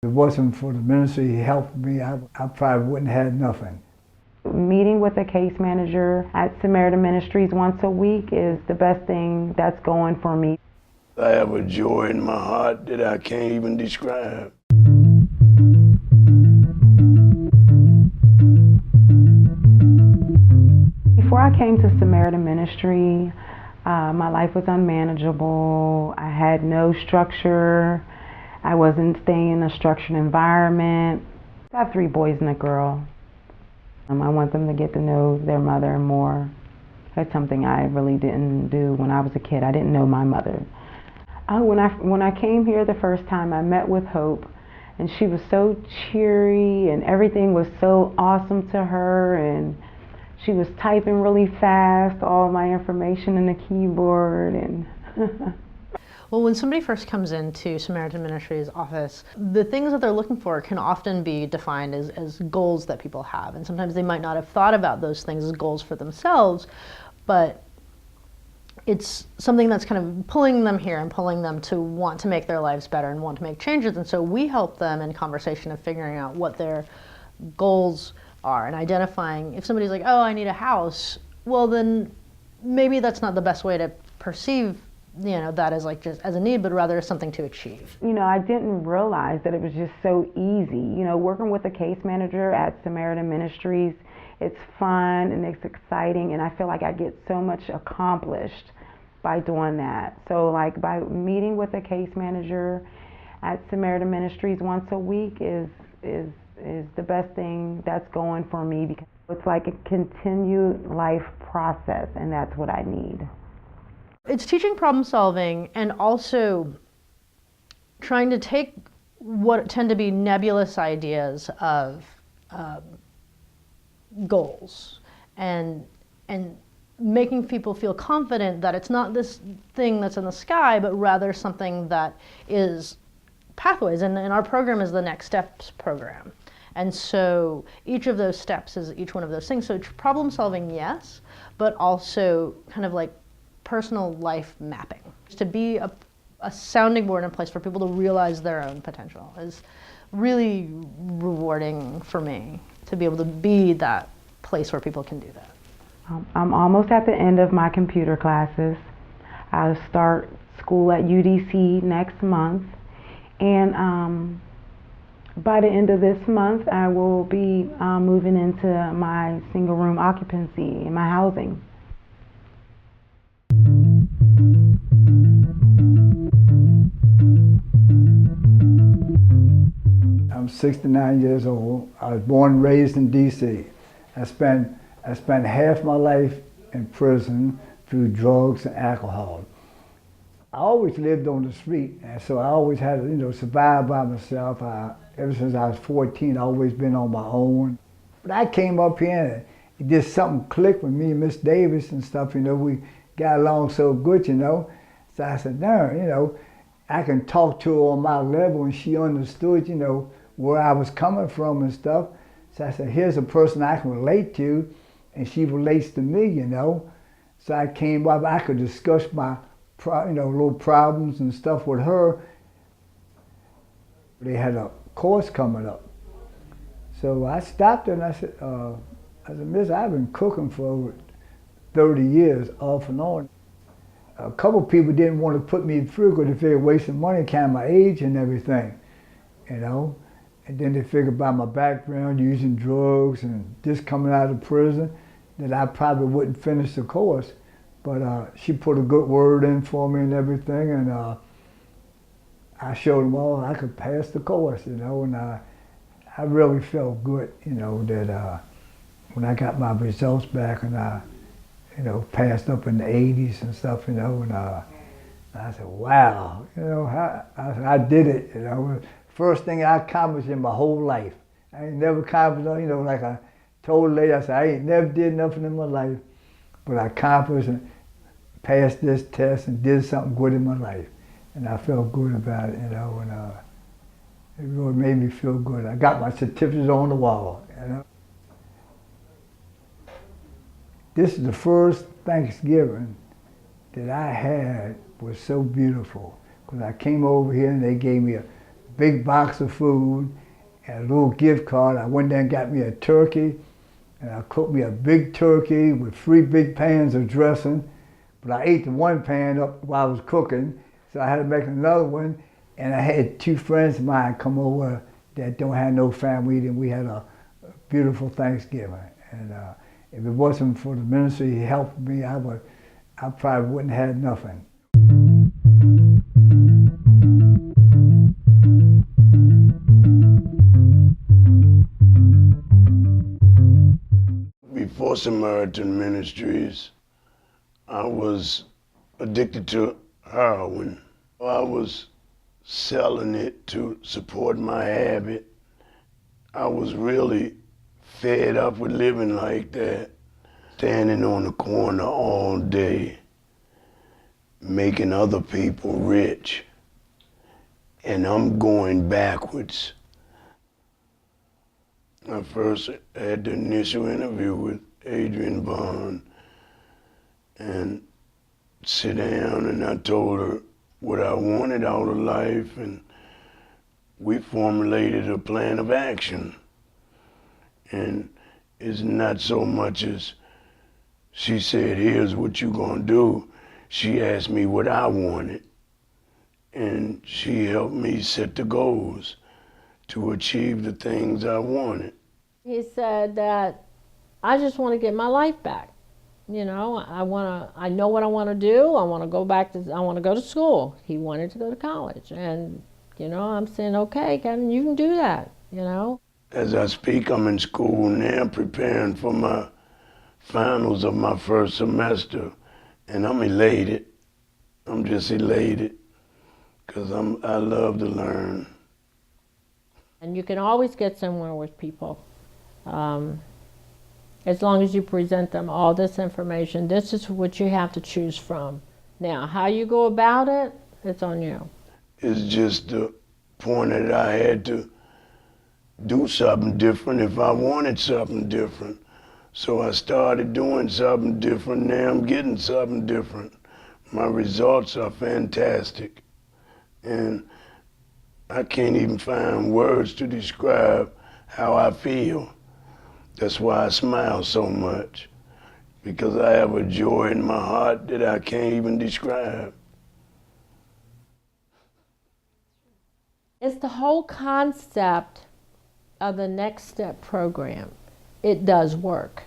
If it wasn't for the ministry helping me, I probably wouldn't have had nothing. Meeting with a case manager at Samaritan Ministries once a week is the best thing that's going for me. I have a joy in my heart that I can't even describe. Before I came to Samaritan Ministry, my life was unmanageable. I had no structure. I wasn't staying in a structured environment. I have 3 boys and a girl. I want them to get to know their mother more. That's something I really didn't do when I was a kid. I didn't know my mother. When I came here the first time, I met with Hope, and she was so cheery, and everything was so awesome to her, and she was typing really fast, all my information in the keyboard, and Well, when somebody first comes into Samaritan Ministries' office, the things that they're looking for can often be defined as goals that people have. And sometimes they might not have thought about those things as goals for themselves, but it's something that's kind of pulling them here and pulling them to want to make their lives better and want to make changes. And so we help them in conversation of figuring out what their goals are and identifying if somebody's like, oh, I need a house. Well, then maybe that's not the best way to perceive that as like just as a need, but rather as something to achieve. I didn't realize that it was just so easy. Working with a case manager at Samaritan Ministries, it's fun and it's exciting, and I feel like I get so much accomplished by doing that. So like by meeting with a case manager at Samaritan Ministries once a week is the best thing that's going for me, because it's like a continued life process, and that's what I need. It's teaching problem solving and also trying to take what tend to be nebulous ideas of goals and making people feel confident that it's not this thing that's in the sky, but rather something that is pathways. And our program is the Next Steps program. And so each of those steps is each one of those things. So problem solving, yes, but also kind of like personal life mapping. To be a sounding board in place for people to realize their own potential is really rewarding for me, to be able to be that place where people can do that. I'm almost at the end of my computer classes. I'll start school at UDC next month, and by the end of this month I will be moving into my single room occupancy in my housing. I'm 69 years old. I was born and raised in D.C. I spent half my life in prison through drugs and alcohol. I always lived on the street, and so I always had to, survive by myself. Ever since I was 14, I've always been on my own. But I came up here and just something clicked with me and Miss Davis and stuff. We got along so good, So I said, darn, I can talk to her on my level, and she understood, where I was coming from and stuff. So I said, here's a person I can relate to, and she relates to me, So I came up, I could discuss my, little problems and stuff with her. They had a course coming up. So I stopped her and I said, Miss, I've been cooking for over 30 years, off and on. A couple people didn't want to put me through because they figured wasting money, kind of my age and everything, And then they figured by my background, using drugs and just coming out of prison, that I probably wouldn't finish the course. But she put a good word in for me and everything, and I showed them all I could pass the course, and I really felt good, that when I got my results back and I, passed up in the 80s and stuff, and I said, wow, I did it, First thing I accomplished in my whole life. I ain't never accomplished, like I told a lady, I said, I ain't never did nothing in my life, but I accomplished and passed this test and did something good in my life. And I felt good about it, and it really made me feel good. I got my certificates on the wall, This is the first Thanksgiving that I had was so beautiful, because I came over here and they gave me a big box of food and a little gift card. I went there and got me a turkey, and I cooked me a big turkey with 3 big pans of dressing. But I ate the one pan up while I was cooking, so I had to make another one. And I had 2 friends of mine come over that don't have no family, and we had a beautiful Thanksgiving. And if it wasn't for the ministry helping me, I probably wouldn't have had nothing. Before Samaritan Ministries, I was addicted to heroin. I was selling it to support my habit. I was really fed up with living like that, standing on the corner all day, making other people rich, and I'm going backwards. I first had the initial interview with Adrian Bond and sit down, and I told her what I wanted out of life, and we formulated a plan of action. And it's not so much as she said, here's what you're gonna do. She asked me what I wanted, and she helped me set the goals to achieve the things I wanted. He said that I just want to get my life back. You know, I know what I want to do. I want to go to school. He wanted to go to college. And, you know, I'm saying, okay, Kevin, you can do that, you know. As I speak, I'm in school now preparing for my finals of my first semester, and I'm elated. I'm just elated because I love to learn. And you can always get somewhere with people. As long as you present them all this information, this is what you have to choose from. Now, how you go about it, it's on you. It's just the point that I had to do something different if I wanted something different. So I started doing something different. Now I'm getting something different. My results are fantastic. And I can't even find words to describe how I feel. That's why I smile so much, because I have a joy in my heart that I can't even describe. It's the whole concept of the Next Step program. It does work.